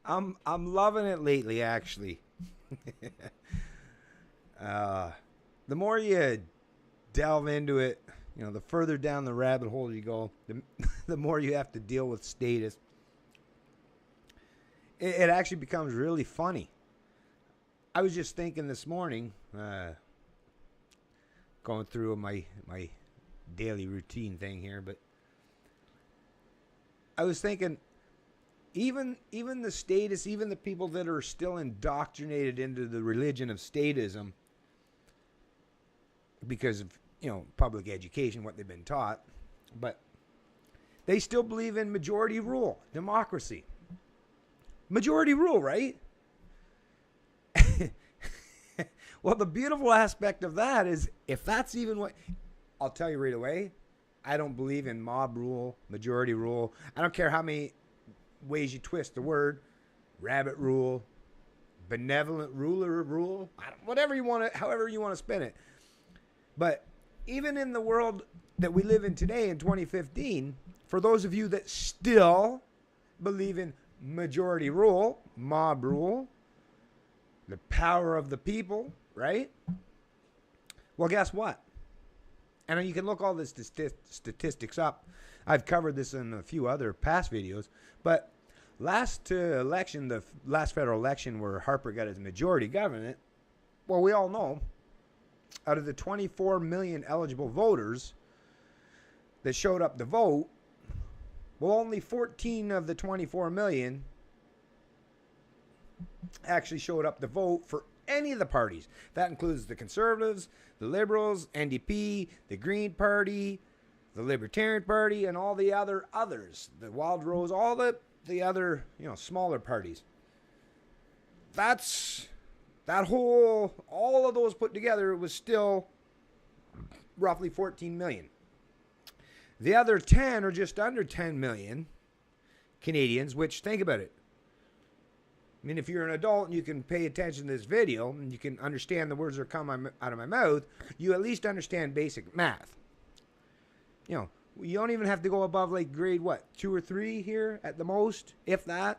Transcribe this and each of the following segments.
I'm loving it lately, actually. The more you delve into it, the further down the rabbit hole you go, the more you have to deal with status. It actually becomes really funny. I was just thinking this morning, going through my daily routine thing here, but I was thinking, even the statists, even the people that are still indoctrinated into the religion of statism because of public education, what they've been taught, but they still believe in majority rule, democracy. Majority rule, right? Well, the beautiful aspect of that is, if that's even what, I'll tell you right away, I don't believe in mob rule, majority rule. I don't care how many ways you twist the word, rabbit rule, benevolent ruler rule, whatever you want to, however you want to spin it. But even in the world that we live in today in 2015, for those of you that still believe in majority rule, mob rule, the power of the people, right? Well, guess what? And you can look all the statistics up. I've covered this in a few other past videos. But last election, the last federal election where Harper got his majority government, well, we all know, out of the 24 million eligible voters that showed up to vote, well, only 14 of the 24 million actually showed up to vote for any of the parties. That includes the Conservatives, the Liberals, NDP, the Green Party, the Libertarian Party, and all the others, the Wild Rose, all the other, smaller parties. That's that whole, all of those put together was still roughly 14 million. The other 10 or just under 10 million Canadians, which, think about it. I mean, if you're an adult and you can pay attention to this video and you can understand the words that are coming out of my mouth, you at least understand basic math. You don't even have to go above like grade 2 or 3 here at the most, if that.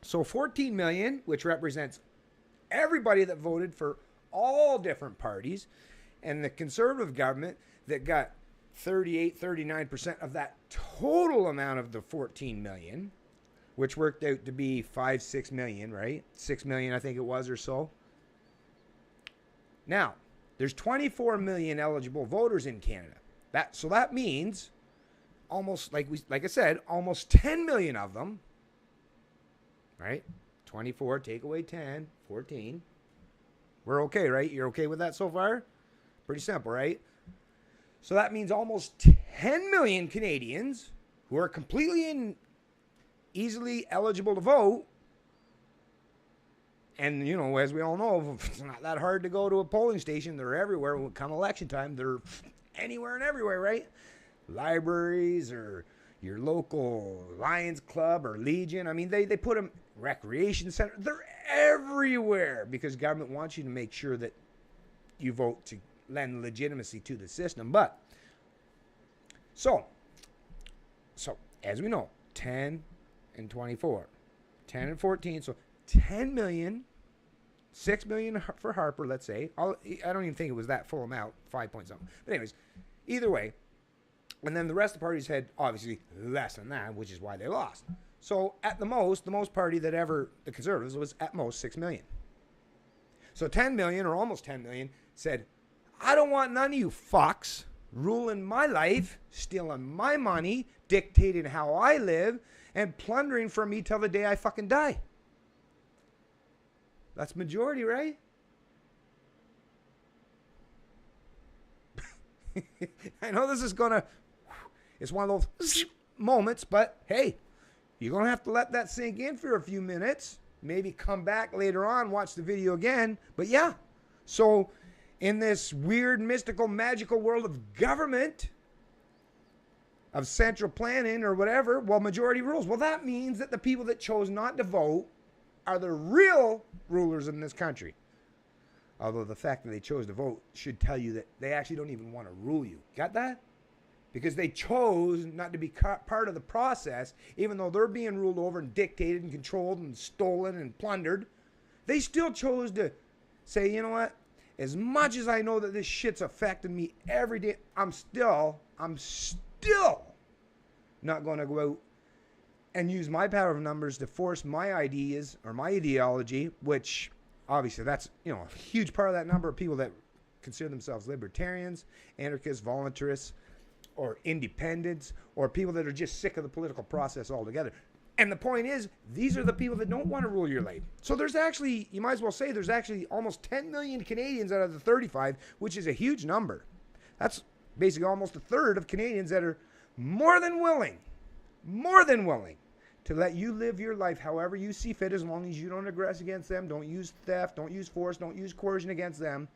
So 14 million, which represents everybody that voted for all different parties, and the Conservative government that got 39% of that total amount of the 14 million, which worked out to be 6 million, right? 6 million, I think it was, or so. Now, there's 24 million eligible voters in Canada. So that means almost, like I said, almost 10 million of them, right? 24, take away 10, 14. We're okay, right? You're okay with that so far? Pretty simple, right? So that means almost 10 million Canadians who are completely easily eligible to vote. And, as we all know, it's not that hard to go to a polling station. They're everywhere. Come election time, they're anywhere and everywhere, right? Libraries or your local Lions Club or Legion. I mean, they put them, recreation center. They're everywhere because government wants you to make sure that you vote to lend legitimacy to the system. But, so as we know, 10 and 24, 10 and 14, so 10 million, 6 million for Harper, let's say. I don't even think it was that full amount, 5 point something. But anyways, either way, and then the rest of the parties had obviously less than that, which is why they lost. So at the most party that ever, the Conservatives, was at most 6 million. So 10 million or almost 10 million said, I don't want none of you fucks ruling my life, stealing my money, dictating how I live, and plundering from me till the day I fucking die. That's majority, right? I know this is it's one of those moments, but hey, you're going to have to let that sink in for a few minutes. Maybe come back later on, watch the video again. But yeah, so in this weird, mystical, magical world of government, of central planning or whatever, well, majority rules. Well, that means that the people that chose not to vote are the real rulers in this country. Although the fact that they chose to vote should tell you that they actually don't even want to rule you. Got that? because they chose not to be part of the process, even though they're being ruled over and dictated and controlled and stolen and plundered. They still chose to say, you know what? As much as I know that this shit's affecting me every day, I'm still not going to go out and use my power of numbers to force my ideas or my ideology, which obviously that's, a huge part of that number of people that consider themselves libertarians, anarchists, voluntarists, or independents, or people that are just sick of the political process altogether. And the point is, these are the people that don't want to rule your life. So there's actually, you might as well say, there's actually almost 10 million Canadians out of the 35, which is a huge number. That's basically almost a third of Canadians that are more than willing to let you live your life however you see fit, as long as you don't aggress against them, don't use theft, don't use force, don't use coercion against them.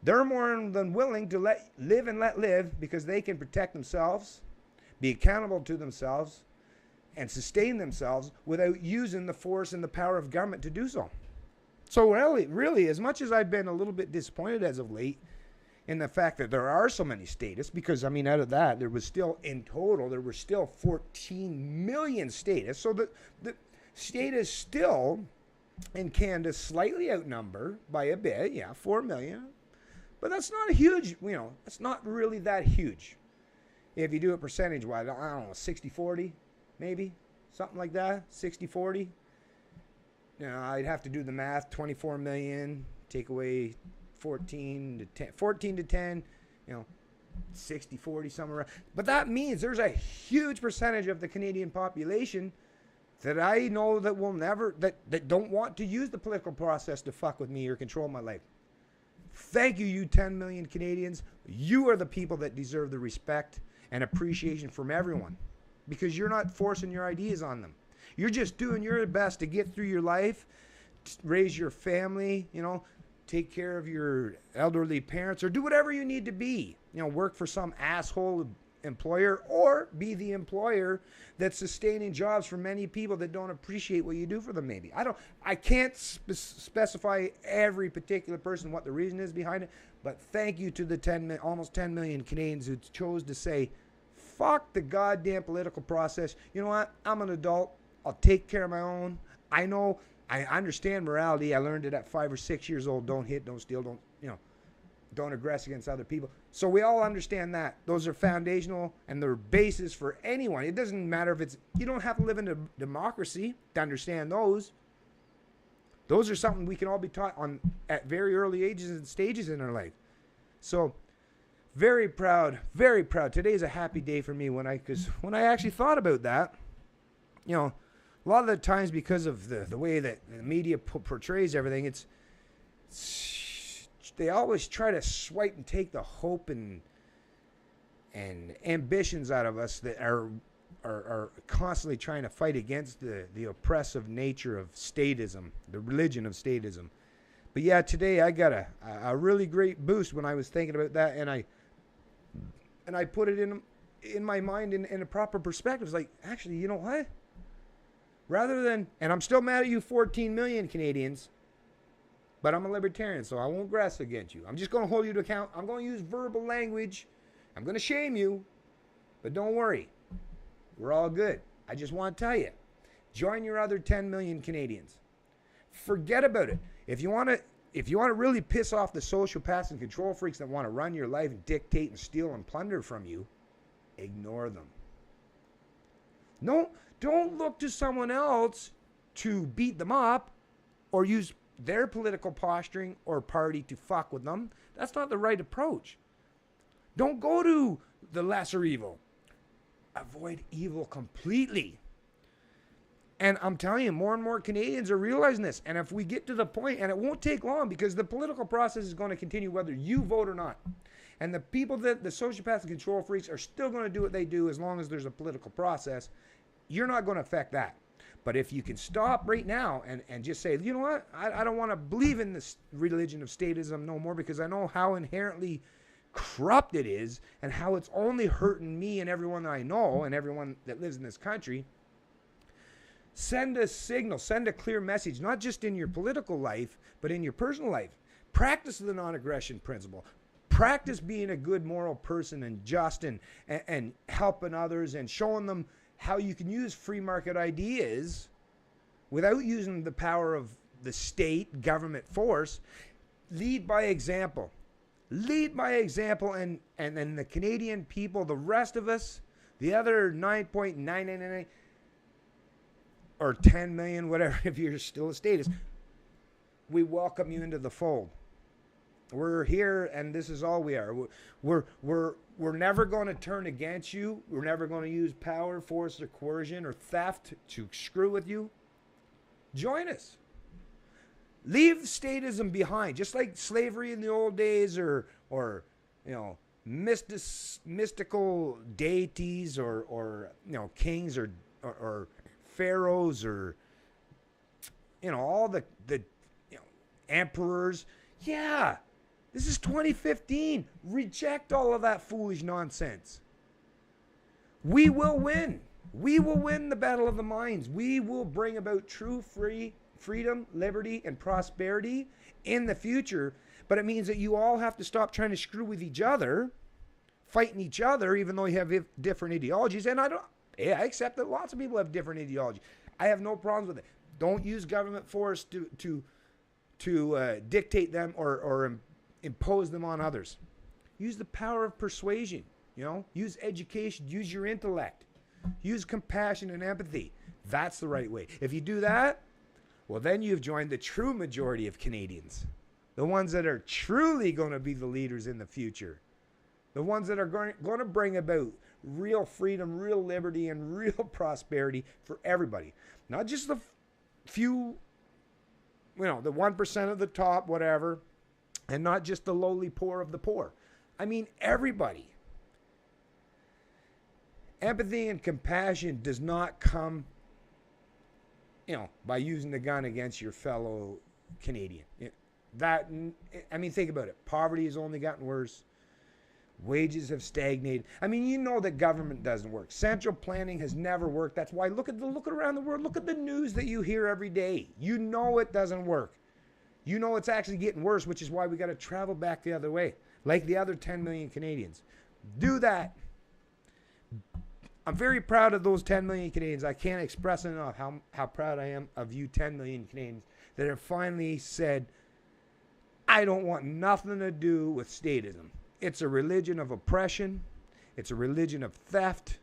They're more than willing to let live because they can protect themselves, be accountable to themselves, and sustain themselves without using the force and the power of government to do so. So really, as much as I've been a little bit disappointed as of late in the fact that there are so many statists, because, out of that, there were still 14 million statists. So the statists still in Canada slightly outnumber by a bit, 4 million. But that's not a huge, that's not really that huge. If you do it percentage-wise, I don't know, 60-40, maybe, something like that, 60-40. I'd have to do the math, 24 million, take away 14 to 10, 60-40, somewhere around. But that means there's a huge percentage of the Canadian population that I know that will never, that don't want to use the political process to fuck with me or control my life. Thank you, you 10 million Canadians. You are the people that deserve the respect and appreciation from everyone, because you're not forcing your ideas on them. You're just doing your best to get through your life, raise your family, take care of your elderly parents, or do whatever you need to be. Work for some asshole employer, or be the employer that's sustaining jobs for many people that don't appreciate what you do for them. Maybe I can't specify every particular person what the reason is behind it, but thank you to the almost 10 million Canadians who chose to say, fuck the goddamn political process. You know what? I'm an adult. I'll take care of my own. I understand morality. I learned it at 5 or 6 years old. Don't hit, don't steal, don't aggress against other people. So we all understand that. Those are foundational and they're basis for anyone. It doesn't matter if you don't have to live in a democracy to understand those. Those are something we can all be taught at very early ages and stages in our life. So very proud, very proud. Today is a happy day for me because when I actually thought about that, a lot of the times, because of the way that the media portrays everything, they always try to swipe and take the hope and ambitions out of us that are constantly trying to fight against the oppressive nature of statism, the religion of statism. But yeah, today I got a really great boost when I was thinking about that, and I put it in my mind in a proper perspective. It's like, actually, you know what? Rather than, and I'm still mad at you 14 million Canadians, but I'm a libertarian, so I won't aggress against you. I'm just going to hold you to account. I'm going to use verbal language. I'm going to shame you, but don't worry. We're all good. I just want to tell you, join your other 10 million Canadians. Forget about it. If you want to really piss off the sociopaths and control freaks that want to run your life and dictate and steal and plunder from you, ignore them. No, don't look to someone else to beat them up or use their political posturing or party to fuck with them. That's not the right approach. Don't go to the lesser evil. Avoid evil completely. And I'm telling you, more and more Canadians are realizing this. And if we get to the point, and it won't take long, because the political process is going to continue whether you vote or not. And the people that the sociopaths and control freaks are still going to do what they do as long as there's a political process. You're not going to affect that. But if you can stop right now and just say, you know what, I don't want to believe in this religion of statism no more, because I know how inherently corrupt it is and how it's only hurting me and everyone that I know and everyone that lives in this country. Send a signal, send a clear message, not just in your political life, but in your personal life. Practice the non-aggression principle. practice being a good moral person and just and helping others and showing them how you can use free market ideas without using the power of the state, government force. Lead by example. Lead by example, and then the Canadian people, the rest of us, the other 9.999 or 10 million, whatever, if you're still a statist, we welcome you into the fold. We're here, and this is all we are. We're never going to turn against you. We're never going to use power, force, or coercion or theft to screw with you. Join us. Leave statism behind, just like slavery in the old days, or you know, mystical deities, or you know, kings, or pharaohs, or you know, all the you know, emperors. Yeah. This is 2015. Reject all of that foolish nonsense. We will win. We will win the battle of the minds. We will bring about true freedom, liberty, and prosperity in the future. But it means that you all have to stop trying to screw with each other, fighting each other, even though you have different ideologies. And I accept that lots of people have different ideologies. I have no problems with it. Don't use government force to dictate them or impose them on others. Use the power of persuasion, you know, use education, use your intellect, use compassion and empathy. That's the right way. If you do that, well, then you've joined the true majority of Canadians, the ones that are truly going to be the leaders in the future, the ones that are going to bring about real freedom, real liberty, and real prosperity for everybody, not just the few, you know, the 1% of the top, whatever, and not just the lowly poor of the poor. I mean, everybody. Empathy and compassion does not come, you know, by using the gun against your fellow Canadian. I mean, think about it. Poverty has only gotten worse. Wages have stagnated. I mean, you know that government doesn't work. Central planning has never worked. That's why look around the world. Look at the news that you hear every day. You know it doesn't work. You know it's actually getting worse, which is why we got to travel back the other way, like the other 10 million Canadians. Do that. I'm very proud of those 10 million Canadians. I can't express enough how proud I am of you 10 million Canadians that have finally said, I don't want nothing to do with statism. It's a religion of oppression. It's a religion of theft,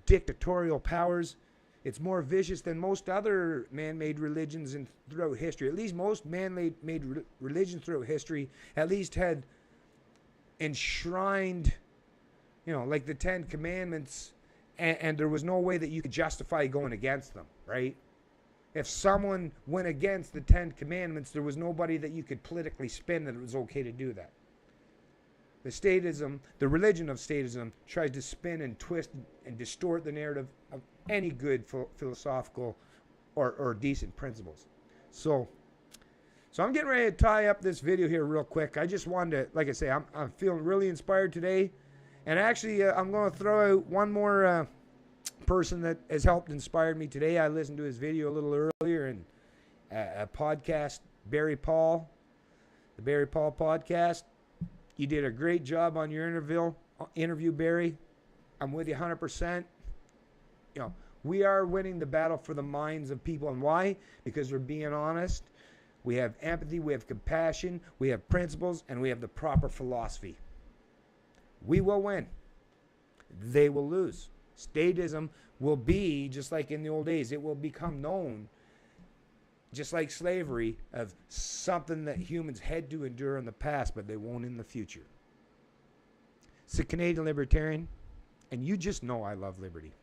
dictatorial powers. It's more vicious than most other man-made religions throughout history. At least most man-made religions throughout history at least had enshrined, you know, like the 10 Commandments, and there was no way that you could justify going against them, right? If someone went against the 10 Commandments, there was nobody that you could politically spin that it was okay to do that. The religion of statism tries to spin and twist and distort the narrative of any good philosophical or decent principles. So I'm getting ready to tie up this video here real quick. I just wanted to, like I say, I'm feeling really inspired today. And actually, I'm going to throw out one more person that has helped inspire me today. I listened to his video a little earlier in a podcast, the Barry Paul podcast. You did a great job on your interview, Barry. I'm with you 100%. You know, we are winning the battle for the minds of people. And why? Because we're being honest. We have empathy, we have compassion, we have principles, and we have the proper philosophy. We will win. They will lose. Statism will be, just like in the old days, it will become known, just like slavery, of something that humans had to endure in the past, but they won't in the future. It's a Canadian Libertarian, and you just know I love liberty.